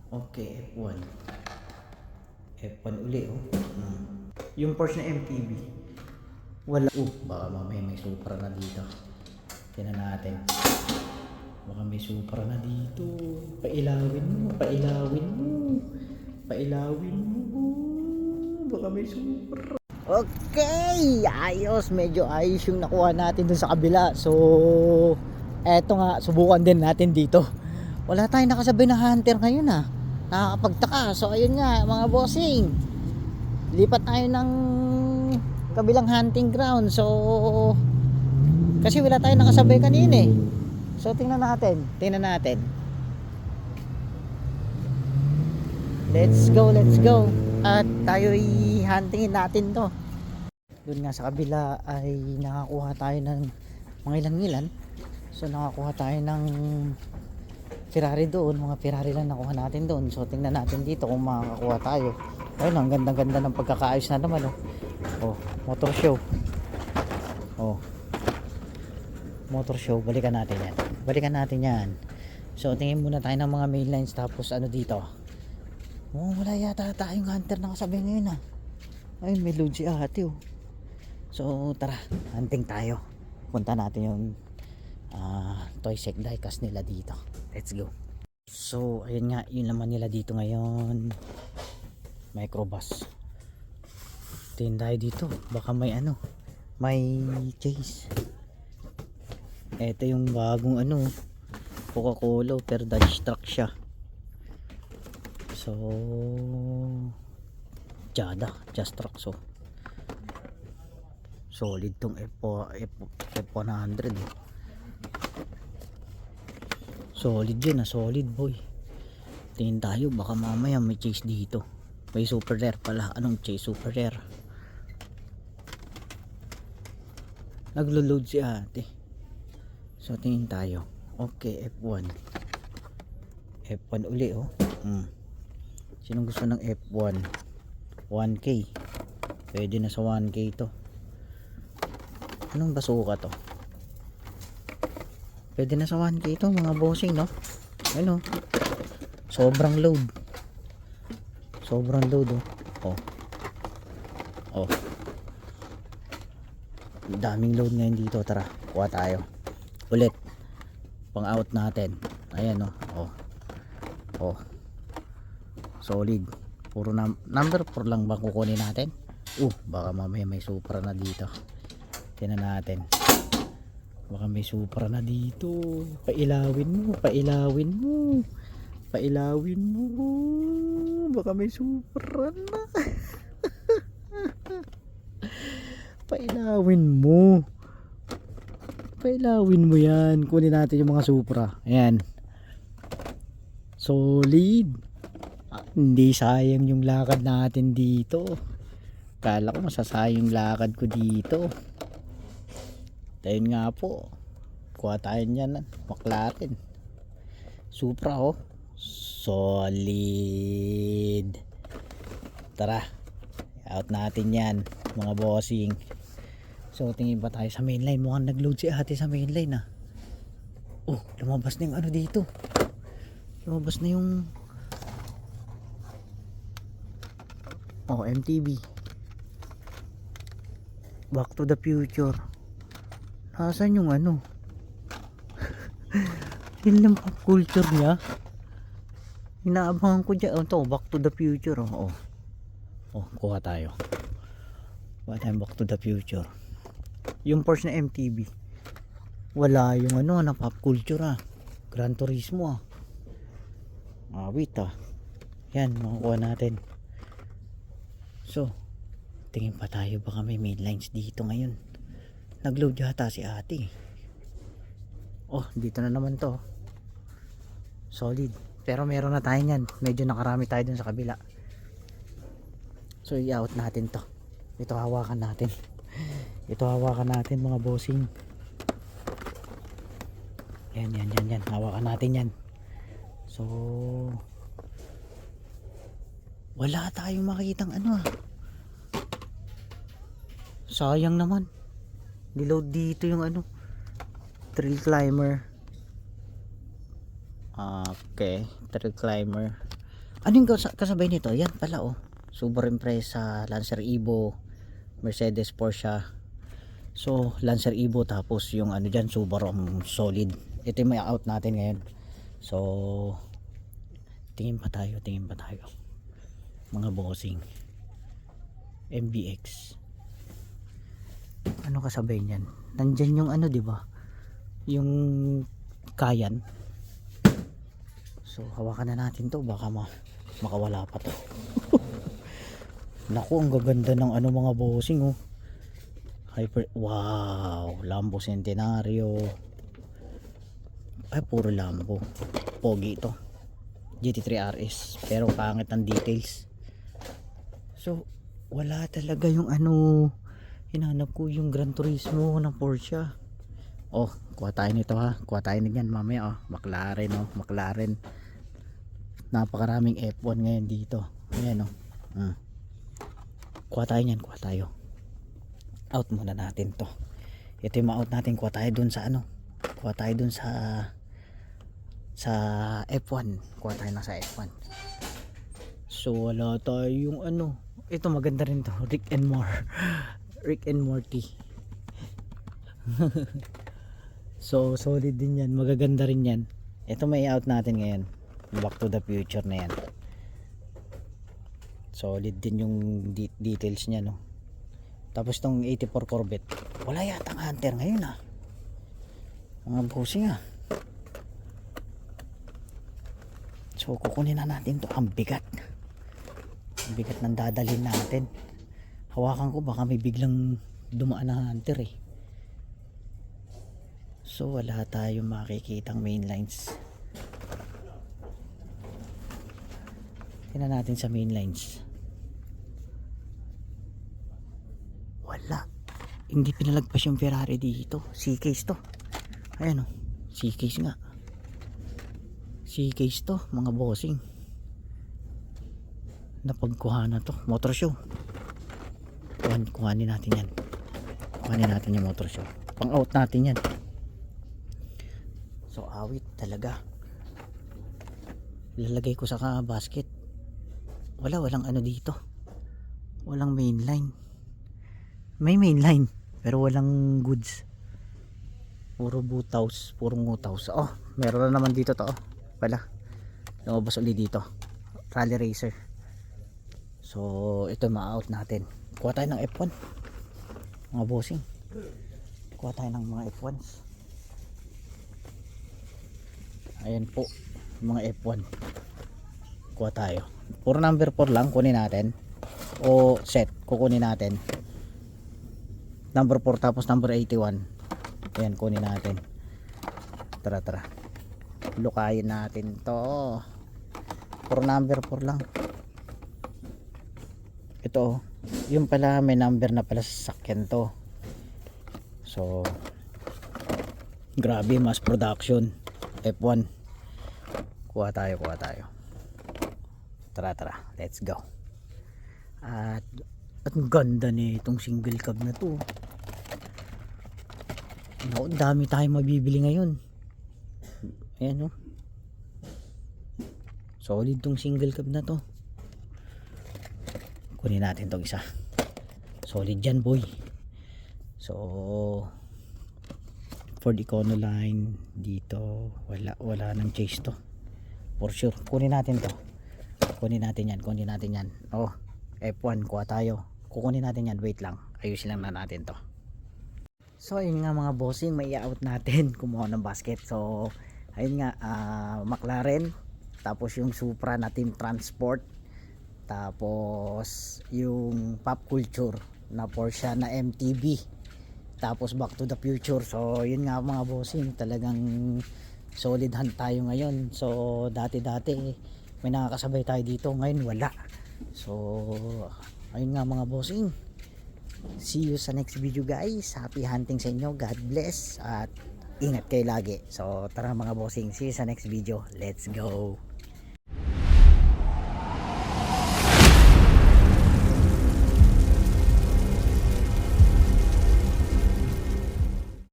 Okay, F1. F1 uli, oh. Yung Porsche na MTB. Wala. Baka mamaya may Supra na dito. Tingnan natin. Baka may Supra na dito. Pailawin mo, pailawin mo. Pailawin mo. Baka may Supra. Okay, ayos. Medyo ayos yung nakuha natin dun sa kabila. So, eto nga, subukan din natin dito. Wala tayong nakasabay na hunter ngayon ah. Nakakapagtaka. So, ayun nga mga bossing. Lipat tayo ng kabilang hunting ground. So, kasi wala tayong nakasabay kanina eh. So, tingnan natin. Tingnan natin. Let's go, let's go. At tayo'y huntingin natin to. Doon nga sa kabila ay nakakuha tayo ng mga ilan-ilan. So nakakuha tayo ng Ferrari doon. Mga Ferrari lang nakuha natin doon. So tingnan natin dito kung makakakuha tayo. Ayun, ang ganda-ganda ng pagkakaayos na naman. Oh, motor show. Oh, motor show. Balikan natin yan. Balikan natin yan. So tingin muna tayo ng mga main lines. Tapos ano dito. Oh, wala yata tayong hunter na kasabi ngayon ah. Ayun, may load si ate oh. So tara, hunting tayo. Punta natin yung toy sec diecast nila dito. Let's go. So ayun nga, yun naman nila dito ngayon. Microbus. Tingin tayo dito. Baka may ano, may chase. Ito yung bagong ano, Coca-Cola pero Dodge truck siya. So just truck. So solid tong F100 eh. Solid yun solid boy. Tingin tayo baka mamaya may chase dito. May super rare pala. Anong chase super rare? Naglo-load si ate. So tingin tayo. Okay, F1 uli oh. Sinong gusto ng F1? 1K. Pwede na sa 1K to. Anong basuka to? Pwede na sa 1K to mga bossing no? Ano? Sobrang load. Sobrang load oh. Oh. Daming load ngayon dito. Tara, kuha tayo. Ulit. Pang out natin. Ayan oh. Oh. Solid. Puro number 4 lang bang kukunin natin? Baka mamaya may Supra na dito. Tingnan natin. Baka may Supra na dito. Pailawin mo, pailawin mo. Pailawin mo. Baka may Supra na. Pailawin mo. Pailawin mo yan. Kunin natin yung mga Supra. Ayan. Solid. Hindi sayang yung lakad natin dito. Kala ko masasayang yung lakad ko dito. Ayun nga po. Kuha tayo niyan. McLaren Supra oh. Solid. Tara, out natin yan mga bossing. So tingin pa tayo sa mainline. Mukhang nagload si ate sa mainline ah. Lumabas na yung ano dito. Lumabas na yung MTB. Back to the Future. Nasaan yung ano? Yun lang pop culture niya. Inaabangan ko dyan. Back to the Future kuha tayo. Kuha tayo Back to the Future. Yung Porsche na MTB. Wala yung ano na pop culture Gran Turismo wait yan, makukuha natin. So tingin pa tayo baka may mainlines dito ngayon. Nagload yata si ate. Dito na naman to. Solid. Pero meron na tayo nyan. Medyo nakarami tayo dun sa kabila. So i-out natin to. Ito hawakan natin. Ito hawakan natin mga bossing. Yan. Hawakan natin yan. So wala tayong makitang ano sayang naman. Niload dito yung ano Trail Climber. Okay, Trail Climber. Ano yung kasabay nito? Yan pala oh. Subaru Impreza, Lancer Evo, Mercedes, Porsche. So Lancer Evo, tapos yung ano dyan, Subaru ang solid. Ito yung may out natin ngayon. So tingin pa tayo mga bossing. MBX. Ano kasabay niyan? Nandyan yung ano, di ba? Yung Kayan. So hawakan na natin to, baka makawala pa to. Naku, ang gaganda ng ano mga bossing oh. Wow, Lambo Centenario. Ay, puro Lambo. Pogi ito. GT3 RS, pero pangit ang details. So wala talaga yung ano, hinanap ko yung Gran Turismo ng Porsche. Oh, kuha tayo nito ha. Kuha tayo niyan mamaya oh. McLaren oh, McLaren. Napakaraming F1 ngayon dito. Ayan oh. Kuha tayo niyan, kuha tayo. Out muna natin to. Ito yung ma-out natin. Kuha tayo dun sa ano. Kuha tayo dun sa F1. Kuha tayo na sa F1. So wala tayong ano. Ito maganda rin to. Rick and Morty. So solid din yan. Magaganda rin yan. Ito may out natin ngayon. Back to the Future na yan. Solid din yung details niya no. Tapos tong 84 Corvette, wala yatang Hunter ngayon ah. Mga bossing ah. So kukunin na natin to. Ang bigat ng dadalhin natin. Hawakan ko baka may biglang dumaan na Hunter eh. So wala tayong makikitang main lines. Tingnan natin sa main lines. Wala. Hindi pinalagpas yung Ferrari dito. C-case to. Ayan o. C-case nga. C-case to mga bossing. Napagkuha na to. Motor show. Kuhanin natin yan. Kuhanin natin yung motor show. Pang out natin yan. So awit talaga. Lalagay ko sa basket. Walang ano dito. Walang main line. May main line pero walang goods. Puro butaws, puro ngutaws. Oh, meron na naman dito to oh. Pala. Lumabas ulit dito. Rally Racer. So ito ma-out natin. Kuha tayo ng F1. Mga bossing. Kuha tayo ng mga F1s. Ayan po, mga F1. Kuha tayo. Puro number 4 lang kunin natin. O set, kukunin natin. Number 4 tapos number 81. Ayan, kunin natin. Tara. Lukayin natin to. Puro number 4 lang. Ito, yung pala may number na pala sa sakyan to. So, grabe, mass production. F1. Kuha tayo. Tara, let's go. At ang ganda nitong single cab na to. Naku, dami tayong mabibili ngayon. Ayan oh. Solid tong single cab na to. Kunin natin tong isa. Solid yan boy. So Ford Econoline dito. Wala nang chase to. For sure. Kunin natin to. Kunin natin yan. Oh, F1 kuha tayo. Kukunin natin yan. Wait lang. Ayusin lang na natin to. So ayun nga mga bossing, may i-out natin. Kumuha ng basket. So ayun nga, McLaren. Tapos yung Supra na Team Transport. Tapos yung Pop Culture na Porsche na MTB. Tapos Back to the Future. So yun nga mga bossing, talagang solid hunt tayo ngayon. So dati may nakakasabay tayo dito, ngayon wala. So ayun nga mga bossing, see you sa next video guys. Happy hunting sa inyo, God bless, at ingat kayo lagi. So tara mga bossing, see you sa next video. Let's go.